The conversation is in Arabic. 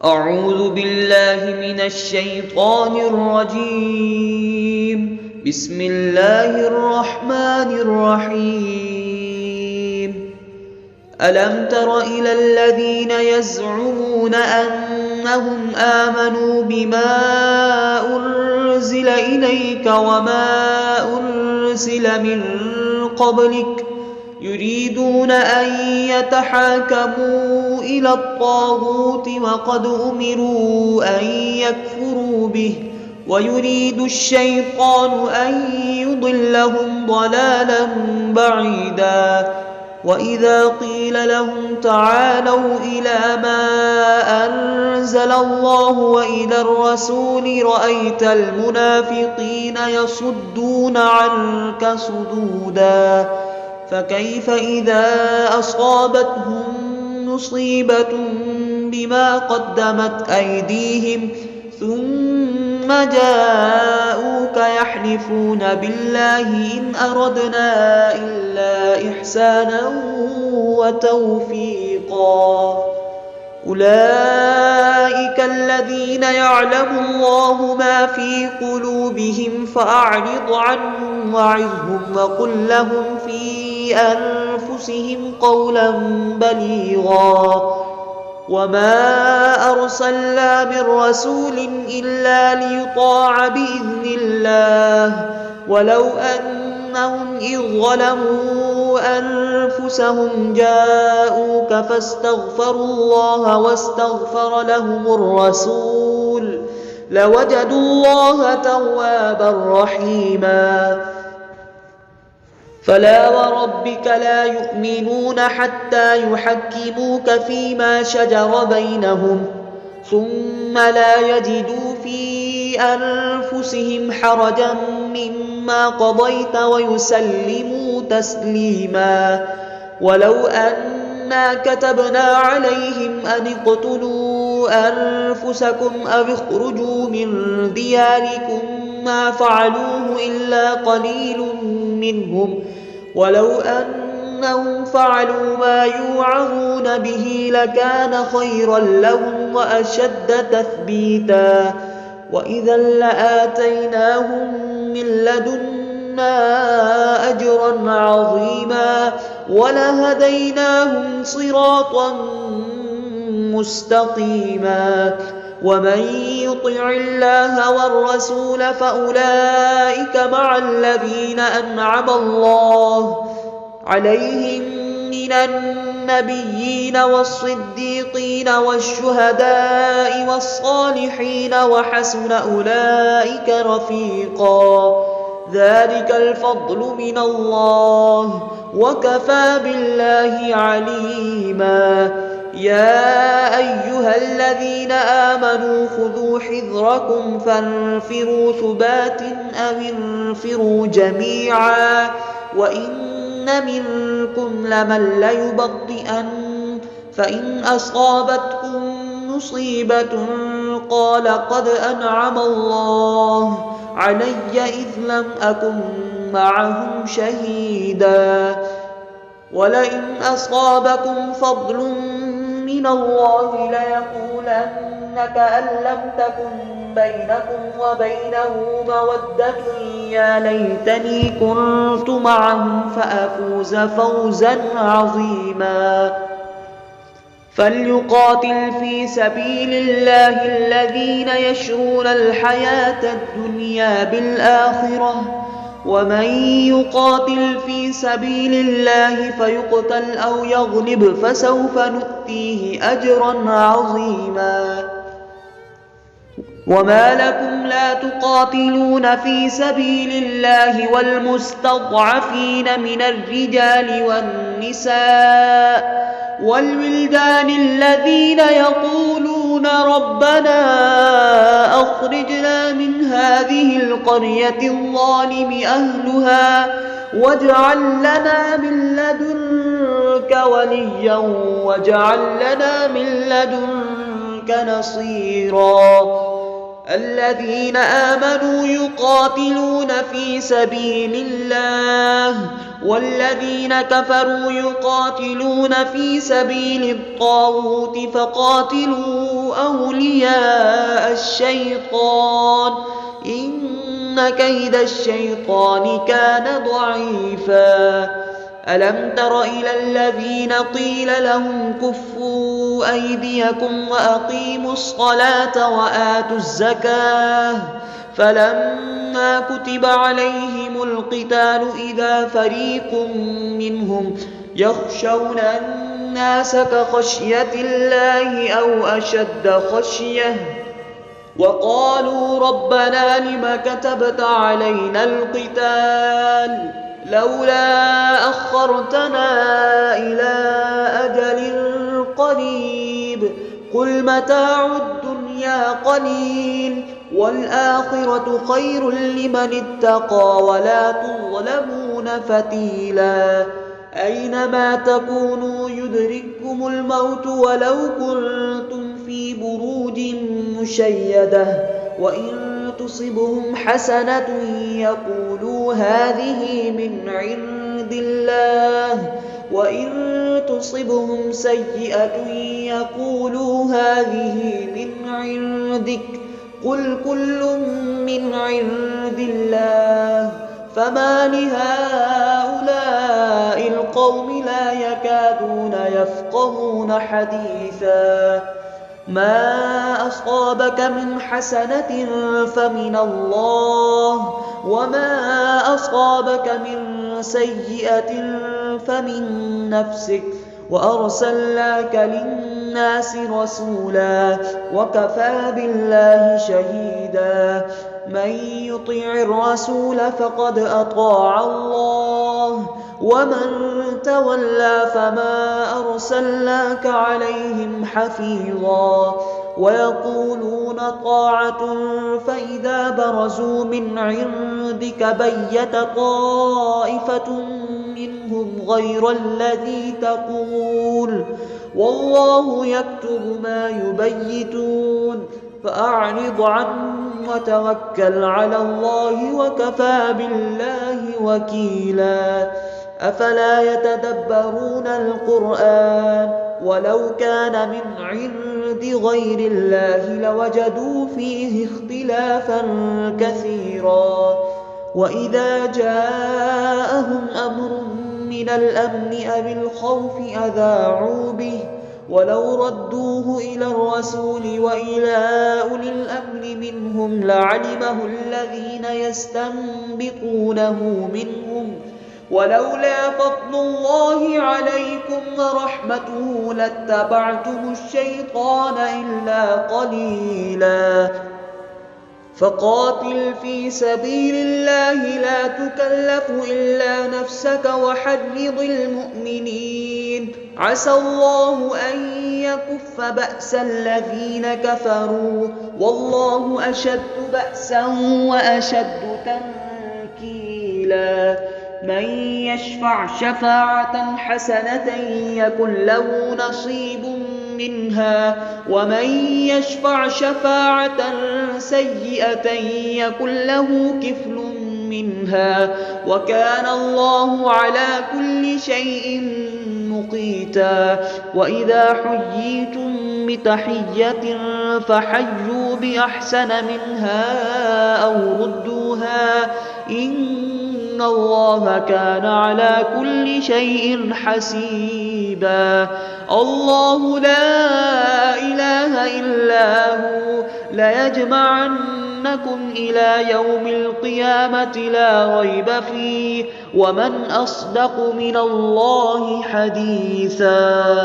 أعوذ بالله من الشيطان الرجيم. بسم الله الرحمن الرحيم. ألم تر إلى الذين يزعمون أنهم آمنوا بما أنزل إليك وما أنزل من قبلك يريدون أن يتحاكموا إلى الطاغوت وقد أمروا أن يكفروا به ويريد الشيطان أن يضلهم ضلالا بعيدا. وإذا قيل لهم تعالوا إلى ما أنزل الله وإلى الرسول رأيت المنافقين يصدون عنك صدودا. فكيف إذا أصابتهم مصيبة بما قدمت أيديهم ثم جاءوك يحلفون بالله إن أردنا إلا إحسانا وتوفيقا. أولئك الذين يعلم الله ما في قلوبهم فأعرض عنهم وعظهم وقل لهم في أنفسهم قولا بليغا. وما أرسلنا من رسول إلا ليطاع بإذن الله ولو أنهم إذ ظلموا أنفسهم جاءوك فاستغفروا الله واستغفر لهم الرسول لوجدوا الله توابا رحيما. فلا وربك لا يؤمنون حتى يحكموك فيما شجر بينهم ثم لا يجدوا في أنفسهم حرجا مما قضيت ويسلموا تسليما. ولو أنا كتبنا عليهم أن اقتلوا أنفسكم أو اخرجوا من دياركم ما فعلوه إلا قليل منهم ولو أنهم فعلوا ما يوعظون به لكان خيرا لهم وأشد تثبيتا. وإذا لآتيناهم من لدنا أجرا عظيما ولهديناهم صراطا مستقيما. ومن يطع الله والرسول فأولئك مع الذين أنعم الله عليهم من النبيين والصديقين والشهداء والصالحين وحسن أولئك رفيقا. ذلك الفضل من الله وكفى بالله عليما. يا أيها الذين آمنوا خذوا حذركم فانفروا ثبات أو انفروا جميعا وإن منكم لمن ليبطئن فإن أصابتكم مصيبة قال قد أنعم الله علي إذ لم أكن معهم شهيدا. ولئن أصابكم فضل من الله ليقولن كأن لم تكن بينكم وبينه مودة يا ليتني كنت معهم فأفوز فوزا عظيما. فليقاتل في سبيل الله الذين يشرون الحياة الدنيا بالآخرة ومن يقاتل في سبيل الله فيقتل أو يغلب فسوف نؤتيه أجرا عظيما. وما لكم لا تقاتلون في سبيل الله والمستضعفين من الرجال والنساء والولدان الذين يقولون ربنا أخرجنا من هذه القرية الظالم أهلها واجعل لنا من لدنك وليا واجعل لنا من لدنك نصيرا. الذين آمنوا يقاتلون في سبيل الله والذين كفروا يقاتلون في سبيل الطاغوت فقاتلوا أولياء الشيطان إن كيد الشيطان كان ضعيفا ألم تر إلى الذين قيل لهم كفوا أيديكم وأقيموا الصلاة وآتوا الزكاة فلما كتب عليهم القتال إذا فريق منهم يخشون الناس كخشية الله أو أشد خشية وقالوا ربنا لم كتبت علينا القتال لولا أخرتنا إلى أجل قريب قل متاع الدنيا قليل والآخرة خير لمن اتقى ولا تظلمون فتيلا أينما تكونوا يدرككم الموت ولو كنتم في بروج مشيدة وإن تصبهم حسنة يقولوا هذه من عند الله وإن تصبهم سيئة يقولوا هذه من عندك قل كل من عند الله فما لهؤلاء القوم لا يكادون يفقهون حديثا ما أصابك من حسنة فمن الله وما أصابك من سيئة فمن نفسك وأرسلناك للناس رسولا وكفى بالله شهيدا من يطع الرسول فقد أطاع الله ومن تولى فما أرسلناك عليهم حفيظا ويقولون طاعة فإذا برزوا من عندك بيت طائفة منهم غير الذي تقول والله يكتب ما يبيتون فأعرض عنهم وتوكل على الله وكفى بالله وكيلا أفلا يتدبرون القرآن ولو كان من عند غير الله لوجدوا فيه اختلافا كثيرا وإذا جاءهم أمر من الأمن أو الخوف أذاعوا به ولو ردوه إلى الرسول وإلى أولي الأمر منهم لعلمه الذين يستنبطونه منهم ولولا فضل الله عليكم ورحمته لاتبعتم الشيطان إلا قليلا فقاتل في سبيل الله لا تكلف إلا نفسك وحرض المؤمنين عسى الله أن يكف بأس الذين كفروا والله أشد بأسا وأشد تنكيلا من يشفع شفاعة حسنة يكن له نصيب منها ومن يشفع شفاعة سيئة يكن له كفل منها وكان الله على كل شيء مقيتا وإذا حييتم بتحية فحيوا بأحسن منها أو ردوها إن الله كان على كل شيء حسيبا الله لا إله إلا هو ليجمعنكم إلى يوم القيامة لا ريب فيه ومن أصدق من الله حديثا.